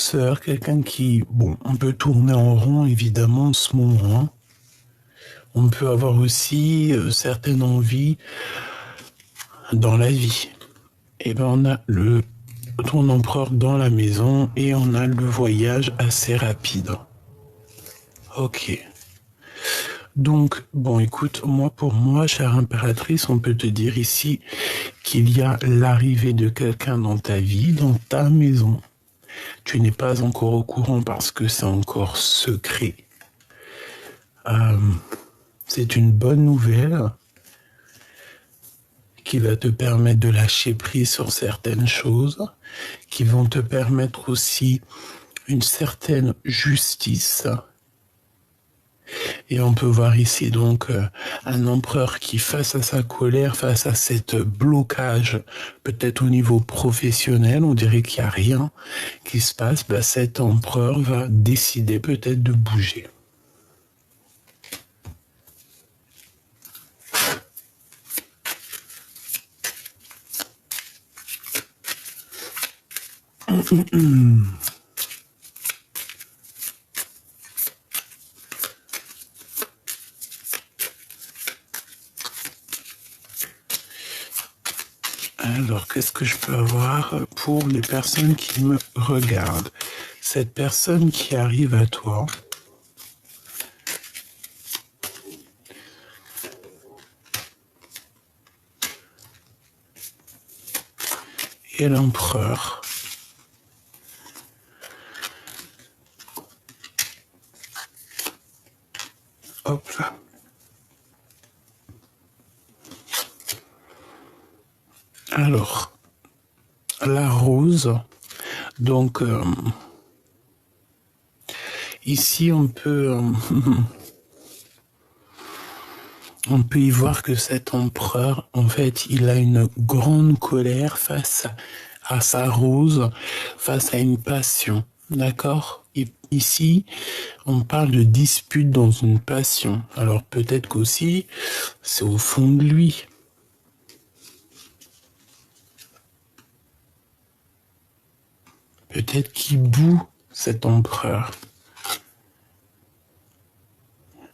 sœur, quelqu'un qui, bon, on peut tourner en rond évidemment en ce moment. On peut avoir aussi certaines envies dans la vie. Et ben on a ton empereur dans la maison et on a le voyage assez rapide. Ok. Donc, bon, écoute, pour moi, chère impératrice, on peut te dire ici qu'il y a l'arrivée de quelqu'un dans ta vie, dans ta maison. Tu n'es pas encore au courant parce que c'est encore secret. C'est une bonne nouvelle qui va te permettre de lâcher prise sur certaines choses, qui vont te permettre aussi une certaine justice. Et on peut voir ici donc un empereur qui, face à sa colère, face à cette blocage, peut-être au niveau professionnel, on dirait qu'il n'y a rien qui se passe, cet empereur va décider peut-être de bouger. Alors, qu'est-ce que je peux avoir pour les personnes qui me regardent? Cette personne qui arrive à toi, et l'empereur. Hop là. Alors, la rose, donc ici on peut y voir que cet empereur, en fait, il a une grande colère face à sa rose, face à une passion, d'accord? Et ici, on parle de dispute dans une passion. Alors peut-être qu'aussi, c'est au fond de lui. Peut-être qu'il boue cet empereur.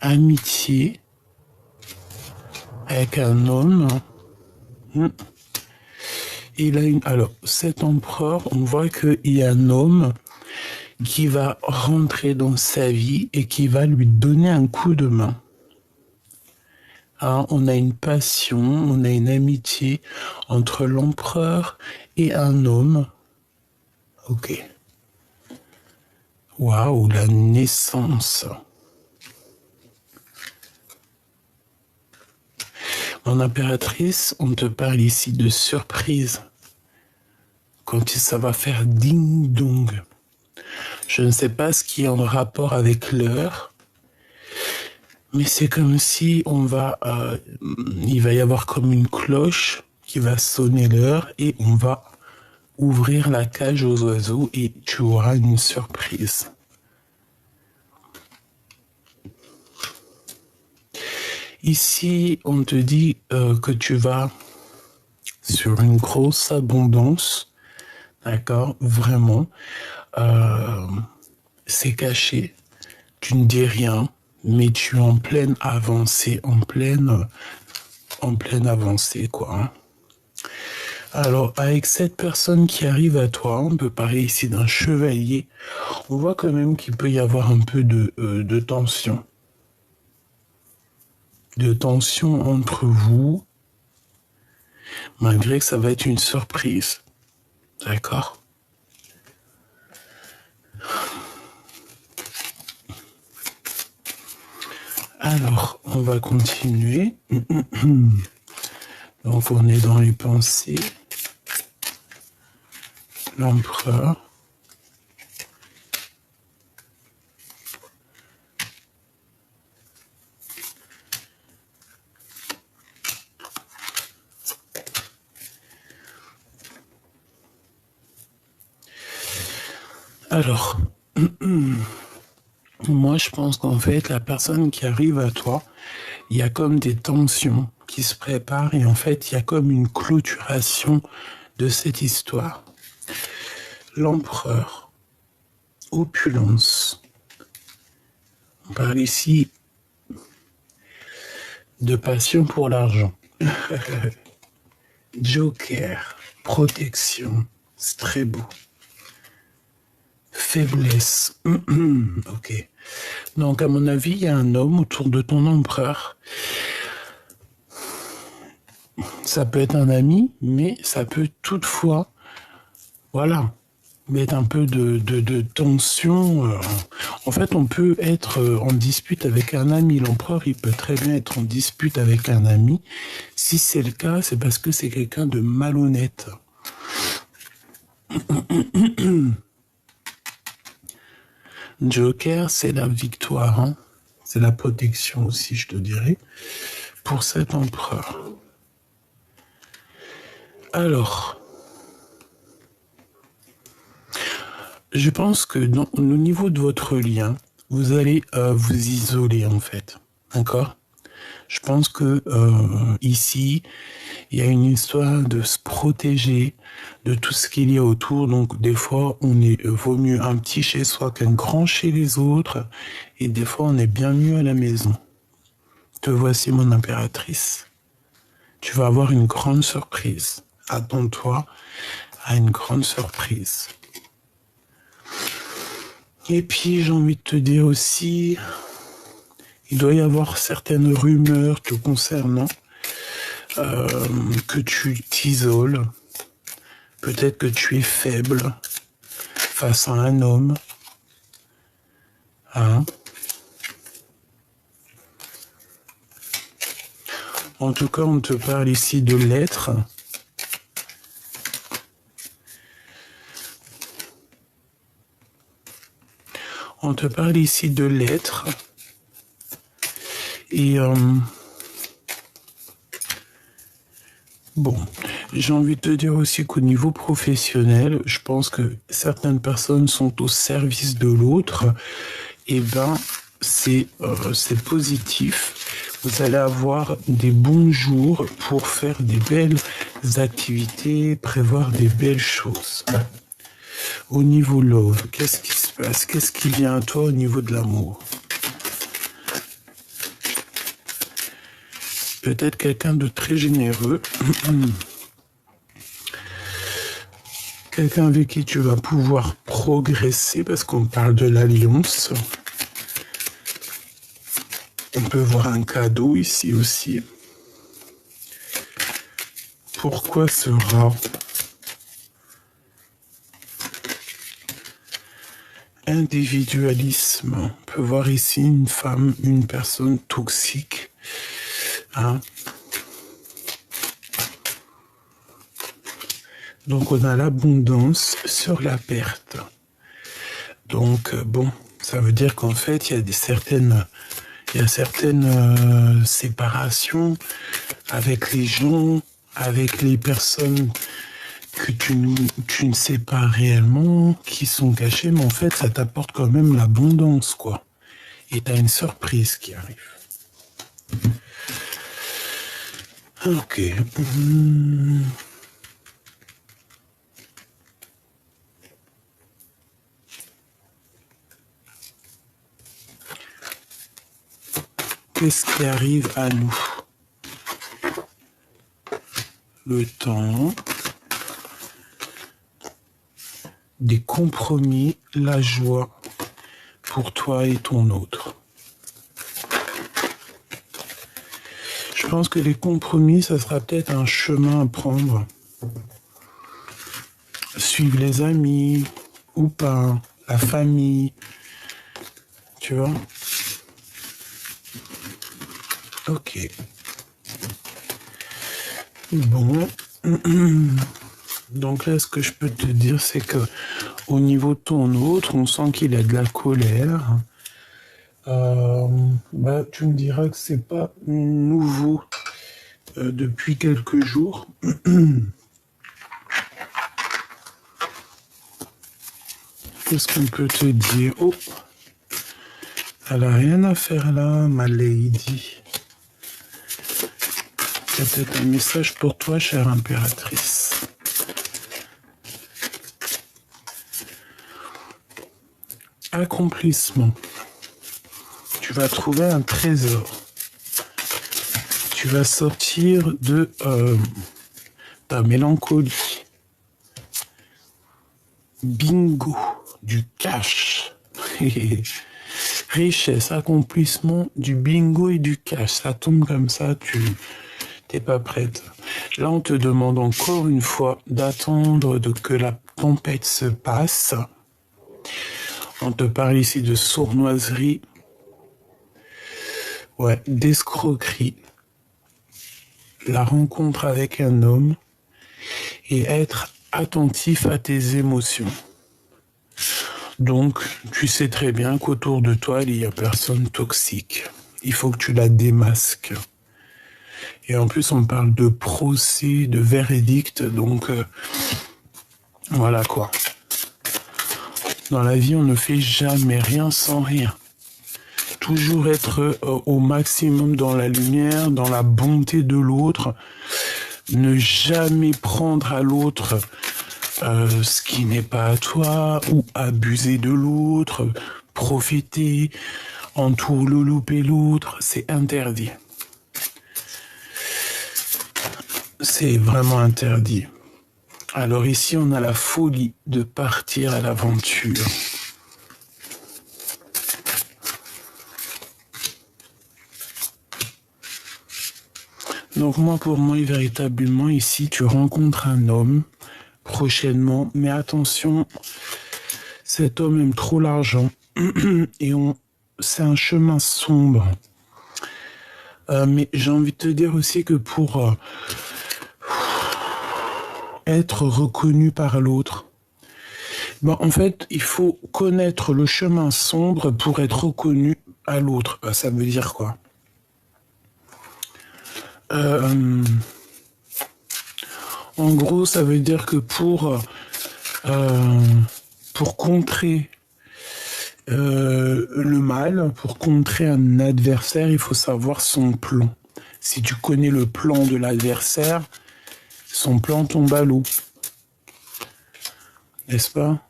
Amitié avec un homme. Il a alors, cet empereur, on voit qu'il y a un homme qui va rentrer dans sa vie et qui va lui donner un coup de main. Alors, on a une passion, on a une amitié entre l'empereur et un homme. Ok. Waouh, la naissance. Mon impératrice, on te parle ici de surprise. Quand ça va faire ding-dong. Je ne sais pas ce qui est en rapport avec l'heure, mais c'est comme si il va y avoir comme une cloche qui va sonner l'heure et on va ouvrir la cage aux oiseaux et tu auras une surprise. Ici, on te dit que tu vas sur une grosse abondance, d'accord, vraiment. C'est caché, tu ne dis rien, mais tu es en pleine avancée, en pleine avancée, quoi. Hein. Alors, avec cette personne qui arrive à toi, on peut parler ici d'un chevalier, on voit quand même qu'il peut y avoir un peu de tension. De tension entre vous, malgré que ça va être une surprise. D'accord ? Alors, on va continuer. Donc, on est dans les pensées. L'empereur. Alors, moi je pense qu'en fait, la personne qui arrive à toi, il y a comme des tensions qui se préparent et en fait, il y a comme une clôturation de cette histoire. L'empereur. opulence. On parle ici de passion pour l'argent. Joker, protection, c'est très beau. Faiblesse, ok. Donc à mon avis, il y a un homme autour de ton empereur. Ça peut être un ami, mais ça peut toutefois, voilà, mettre un peu de tension. En fait, on peut être en dispute avec un ami. L'empereur, il peut très bien être en dispute avec un ami. Si c'est le cas, c'est parce que c'est quelqu'un de malhonnête. Joker, c'est la victoire, hein. C'est la protection aussi, je te dirais, pour cet empereur. Alors, je pense que au niveau de votre lien, vous allez vous isoler en fait, d'accord? Je pense que ici, il y a une histoire de se protéger de tout ce qu'il y a autour. Donc des fois, vaut mieux un petit chez soi qu'un grand chez les autres. Et des fois, on est bien mieux à la maison. Te voici mon impératrice. Tu vas avoir une grande surprise. Attends-toi à une grande surprise. Et puis, j'ai envie de te dire aussi, il doit y avoir certaines rumeurs te concernant, que tu t'isoles. Peut-être que tu es faible face à un homme. Hein? En tout cas, on te parle ici de lettres. On te parle ici de lettres. Et bon, j'ai envie de te dire aussi qu'au niveau professionnel, je pense que certaines personnes sont au service de l'autre. Et ben, c'est positif. Vous allez avoir des bons jours pour faire des belles activités, prévoir des belles choses. Au niveau love, qu'est-ce qui se passe? Qu'est-ce qui vient à toi au niveau de l'amour? Peut-être quelqu'un de très généreux. Quelqu'un avec qui tu vas pouvoir progresser parce qu'on parle de l'alliance. On peut voir un cadeau ici aussi. Pourquoi ce rat? Individualisme. On peut voir ici une femme, une personne toxique. Hein? Donc on a l'abondance sur la perte. Donc bon, ça veut dire qu'en fait il y a certaines séparations avec les gens, avec les personnes que tu ne sais pas réellement, qui sont cachées, mais en fait ça t'apporte quand même l'abondance, quoi. Et t'as une surprise qui arrive. Ok. Qu'est-ce qui arrive à nous? Le temps, des compromis, la joie pour toi et ton autre. Je pense que les compromis, ça sera peut-être un chemin à prendre. Suivre les amis ou pas, la famille, tu vois. Ok. Bon. Donc là, ce que je peux te dire, c'est que au niveau de ton autre, on sent qu'il a de la colère. Tu me diras que c'est pas nouveau depuis quelques jours. Qu'est-ce qu'on peut te dire? Oh, elle a rien à faire là, ma lady. Il y a peut-être un message pour toi, chère impératrice. accomplissement. Tu vas trouver un trésor. Tu vas sortir de ta mélancolie. Bingo, du cash. Richesse, accomplissement, du bingo et du cash. Ça tombe comme ça, tu t'es pas prête. Là, on te demande encore une fois d'attendre que la tempête se passe. On te parle ici de sournoiserie. Ouais, d'escroquerie. La rencontre avec un homme et être attentif à tes émotions. Donc, tu sais très bien qu'autour de toi, il y a personne toxique. Il faut que tu la démasques. Et en plus, on parle de procès, de verdict, donc voilà quoi. Dans la vie, on ne fait jamais rien sans rien. Toujours être au maximum dans la lumière, dans la bonté de l'autre. Ne jamais prendre à l'autre ce qui n'est pas à toi, ou abuser de l'autre, profiter, entourlouper l'autre, c'est interdit. C'est vraiment interdit. Alors ici, on a la folie de partir à l'aventure. Donc moi, pour moi, véritablement, ici, tu rencontres un homme prochainement, mais attention, cet homme aime trop l'argent et c'est un chemin sombre. Mais j'ai envie de te dire aussi que pour être reconnu par l'autre, ben, en fait, il faut connaître le chemin sombre pour être reconnu à l'autre. Ben, ça veut dire quoi? En gros, ça veut dire que pour contrer le mal, pour contrer un adversaire, il faut savoir son plan. Si tu connais le plan de l'adversaire, son plan tombe à l'eau. N'est-ce pas?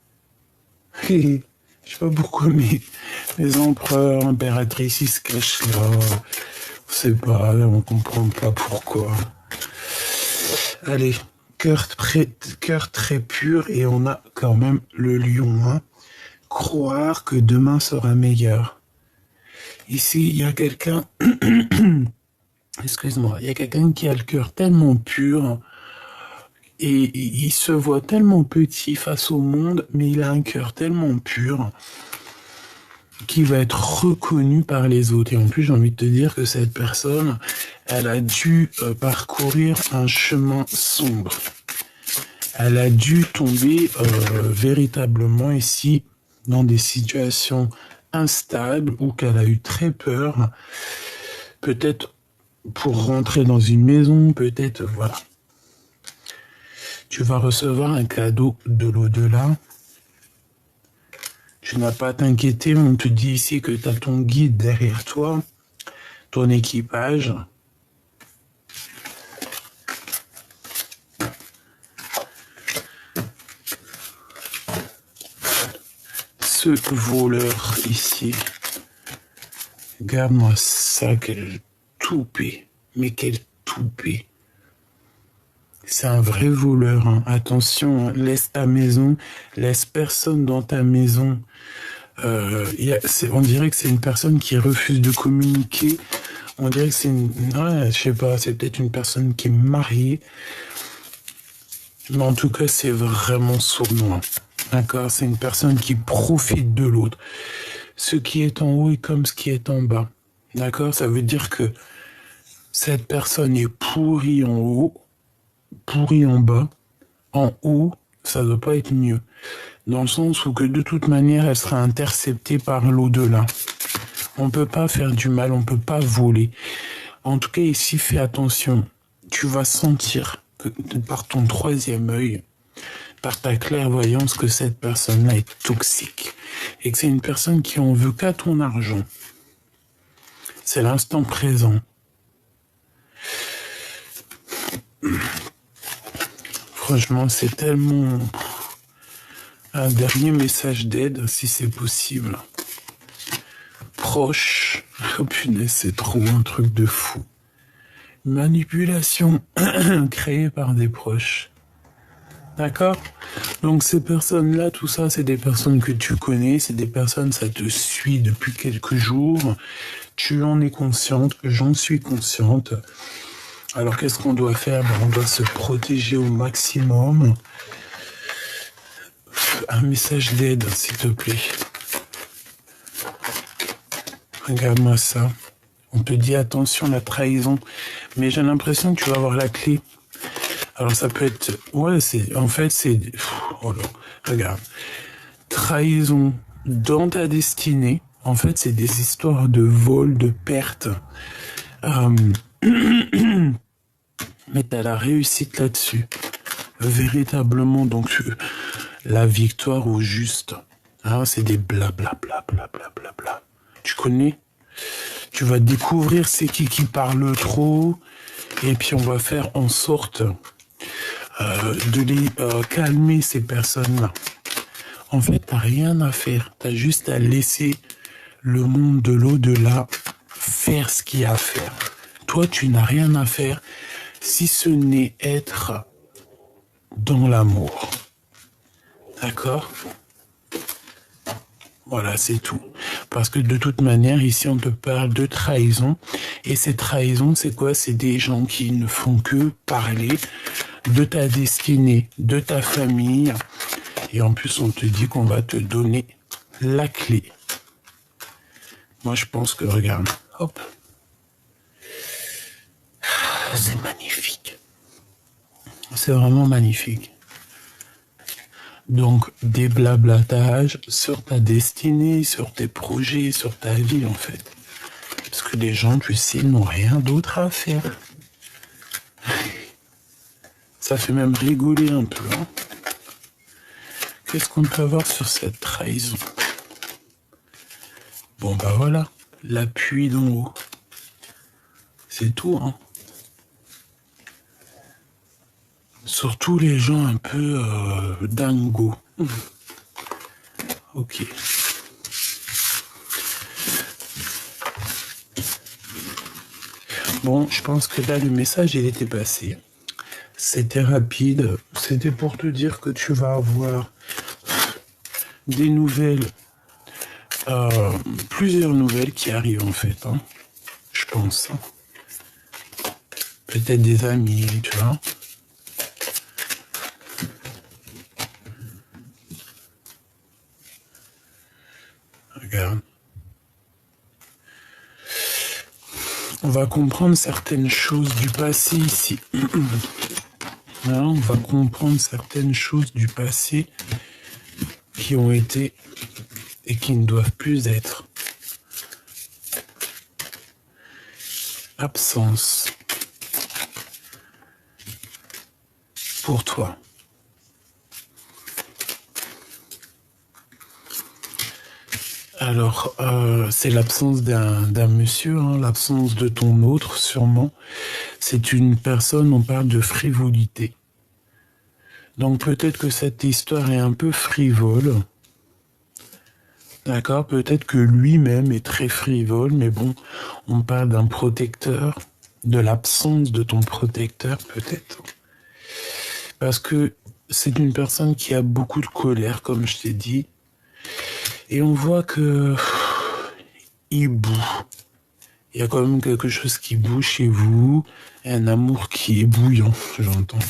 Je sais pas pourquoi mes empereurs, impératrices, ils se cachent là. On sait pas, on comprend pas pourquoi. Allez, cœur très pur, et on a quand même le lion. Hein. Croire que demain sera meilleur. Ici, il y a quelqu'un... Excuse-moi, il y a quelqu'un qui a le cœur tellement pur et il se voit tellement petit face au monde, mais il a un cœur tellement pur qui va être reconnu par les autres. Et en plus, j'ai envie de te dire que cette personne, elle a dû parcourir un chemin sombre. Elle a dû tomber véritablement ici dans des situations instables ou qu'elle a eu très peur. Peut-être pour rentrer dans une maison, peut-être, voilà. Tu vas recevoir un cadeau de l'au-delà. Tu n'as pas à t'inquiéter, on te dit ici que tu as ton guide derrière toi, ton équipage. Ce voleur ici, regarde-moi ça, quel toupet, mais quel toupet. C'est un vrai voleur, hein. Attention, hein. Laisse ta maison, laisse personne dans ta maison. On dirait que c'est une personne qui refuse de communiquer. On dirait que c'est ouais, je sais pas, c'est peut-être une personne qui est mariée. Mais en tout cas, c'est vraiment sournois. D'accord? C'est une personne qui profite de l'autre. Ce qui est en haut est comme ce qui est en bas. D'accord? Ça veut dire que cette personne est pourrie en haut, pourrie en bas. En haut, ça doit pas être mieux. Dans le sens où que de toute manière, elle sera interceptée par l'au-delà. On peut pas faire du mal, on peut pas voler. En tout cas, ici, fais attention. Tu vas sentir que, par ton troisième œil, par ta clairvoyance, que cette personne-là est toxique. Et que c'est une personne qui en veut qu'à ton argent. C'est l'instant présent. Franchement, c'est tellement... Un dernier message d'aide, si c'est possible. Proche. Oh punaise, c'est trop un truc de fou. Manipulation créée par des proches. D'accord? Donc ces personnes-là, tout ça, c'est des personnes que tu connais, c'est des personnes, ça te suit depuis quelques jours. Tu en es consciente, j'en suis consciente. Alors qu'est-ce qu'on doit faire? On doit se protéger au maximum. Un message d'aide, s'il te plaît. Regarde-moi ça. On te dit attention, la trahison. Mais j'ai l'impression que tu vas avoir la clé. Alors ça peut être... Ouais, en fait, c'est... Oh là, regarde. Trahison dans ta destinée. En fait, c'est des histoires de vol, de perte. Mais t'as la réussite là-dessus. Véritablement, donc, la victoire au juste. Hein, c'est des blablabla, blablabla. Tu connais? Tu vas découvrir c'est qui parle trop. Et puis, on va faire en sorte de les calmer, ces personnes-là. En fait, t'as rien à faire. T'as juste à laisser le monde de l'au-delà faire ce qu'il y a à faire. Toi, tu n'as rien à faire si ce n'est être dans l'amour. D'accord? Voilà, c'est tout. Parce que de toute manière, ici, on te parle de trahison. Et ces trahisons, c'est quoi? C'est des gens qui ne font que parler de ta destinée, de ta famille. Et en plus, on te dit qu'on va te donner la clé. Moi, je pense que, regarde, hop. C'est magnifique. C'est vraiment magnifique. Donc, des blablatages sur ta destinée, sur tes projets, sur ta vie, en fait. Parce que les gens, tu sais, n'ont rien d'autre à faire. Ça fait même rigoler un peu, hein. Qu'est-ce qu'on peut avoir sur cette trahison? Bon, bah voilà, l'appui d'en haut. C'est tout, hein. Surtout les gens un peu dingos. Ok. Bon, je pense que là, le message, il était passé. C'était rapide. C'était pour te dire que tu vas avoir des nouvelles, plusieurs nouvelles qui arrivent en fait, hein. Je pense. Hein. Peut-être des amis, tu vois. Regarde. On va comprendre certaines choses du passé ici. Hein, on va comprendre certaines choses du passé qui ont été et qui ne doivent plus être. Absence. Pour toi. Alors, c'est l'absence d'un monsieur, hein, l'absence de ton autre, sûrement. C'est une personne, on parle de frivolité. Donc peut-être que cette histoire est un peu frivole. D'accord? Peut-être que lui-même est très frivole, mais bon, on parle d'un protecteur, de l'absence de ton protecteur, peut-être. Parce que c'est une personne qui a beaucoup de colère, comme je t'ai dit. Et on voit que il boue. Il y a quand même quelque chose qui boue chez vous. Et un amour qui est bouillant, j'entends.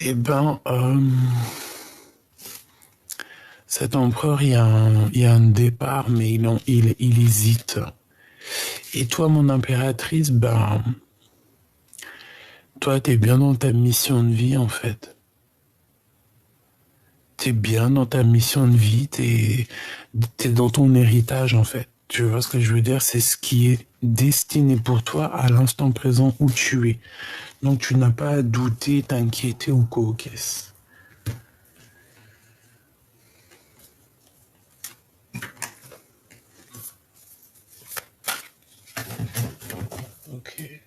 Eh ben, cet empereur, il y a un départ, mais il hésite. Et toi, mon impératrice, ben, toi, t'es bien dans ta mission de vie, en fait. T'es bien dans ta mission de vie, t'es dans ton héritage, en fait. Tu vois ce que je veux dire? C'est ce qui est destiné pour toi à l'instant présent où tu es. Donc, tu n'as pas à douter, t'inquiéter ou quoi, caisse. Ok.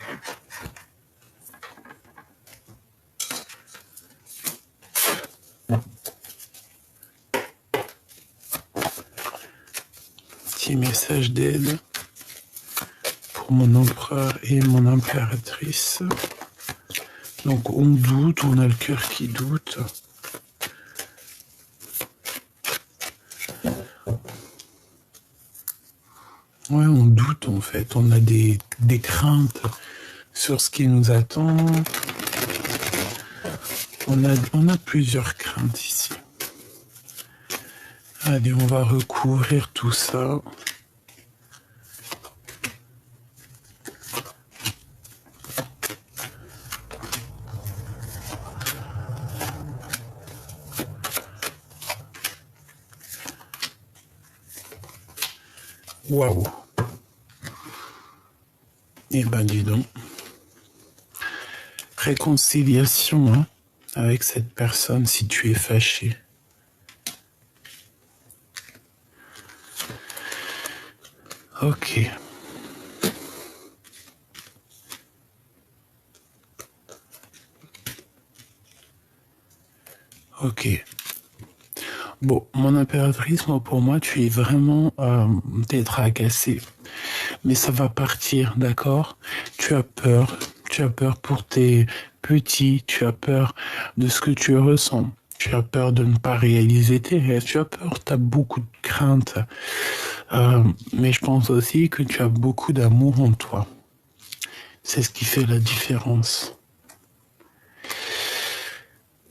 Petit message d'aide pour mon empereur et mon impératrice. Donc on doute, on a le cœur qui doute. Ouais, on doute en fait, on a des craintes sur ce qui nous attend. On a plusieurs craintes ici. Allez, on va recouvrir tout ça. Waouh! Eh ben dis donc. Réconciliation hein, avec cette personne si tu es fâché. Ok. Ok. Bon, mon impératrice, moi, pour moi, tu es vraiment t'es tracassé. Mais ça va partir, d'accord? Tu as peur. Tu as peur pour tes petits. Tu as peur de ce que tu ressens. Tu as peur de ne pas réaliser tes rêves. Tu as peur, tu as beaucoup de craintes. Mais je pense aussi que tu as beaucoup d'amour en toi. C'est ce qui fait la différence.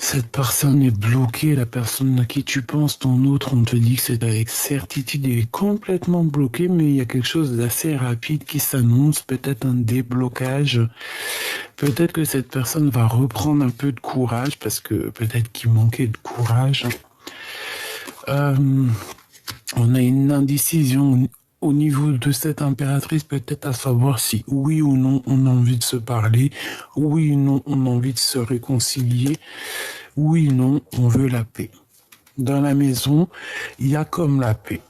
Cette personne est bloquée, la personne à qui tu penses, ton autre, on te dit que c'est avec certitude, il est complètement bloqué, mais il y a quelque chose d'assez rapide qui s'annonce, peut-être un déblocage. Peut-être que cette personne va reprendre un peu de courage, parce que peut-être qu'il manquait de courage. On a une indécision au niveau de cette impératrice, peut-être à savoir si oui ou non on a envie de se parler, oui ou non on a envie de se réconcilier, oui ou non on veut la paix. Dans la maison, il y a comme la paix.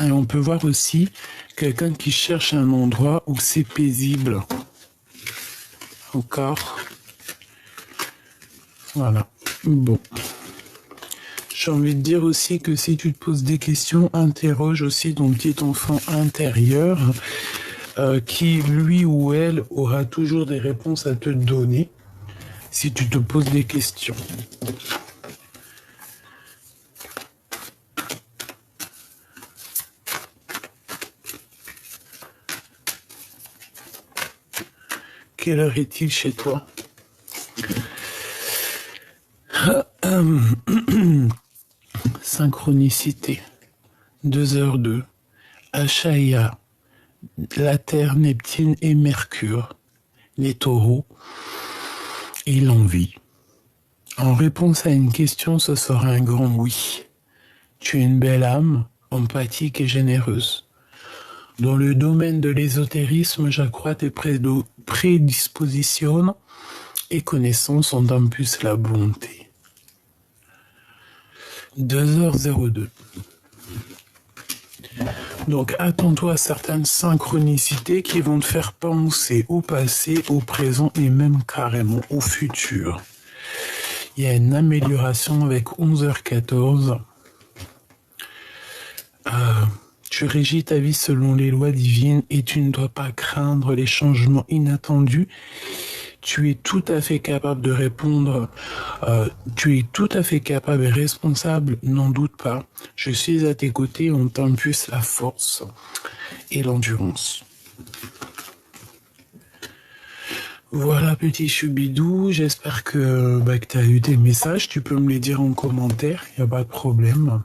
Et on peut voir aussi quelqu'un qui cherche un endroit où c'est paisible. Encore. Voilà. Bon. J'ai envie de dire aussi que si tu te poses des questions, interroge aussi ton petit enfant intérieur qui, lui ou elle, aura toujours des réponses à te donner si tu te poses des questions. Quelle heure est-il chez toi? Synchronicité. 2h02. Achaïa. La Terre, Neptune et Mercure. Les taureaux. Et l'envie. En réponse à une question, ce sera un grand oui. Tu es une belle âme, empathique et généreuse. Dans le domaine de l'ésotérisme, j'accrois tes prédispositions et connaissances en d'un plus la bonté. 2h02. Donc attends-toi à certaines synchronicités qui vont te faire penser au passé, au présent et même carrément au futur. Il y a une amélioration avec 11h14. Tu régis ta vie selon les lois divines et tu ne dois pas craindre les changements inattendus. Tu es tout à fait capable de répondre, tu es tout à fait capable et responsable, n'en doute pas. Je suis à tes côtés, on t'impulse la force et l'endurance. Voilà petit choubidou, j'espère que tu as eu tes messages, tu peux me les dire en commentaire, il n'y a pas de problème.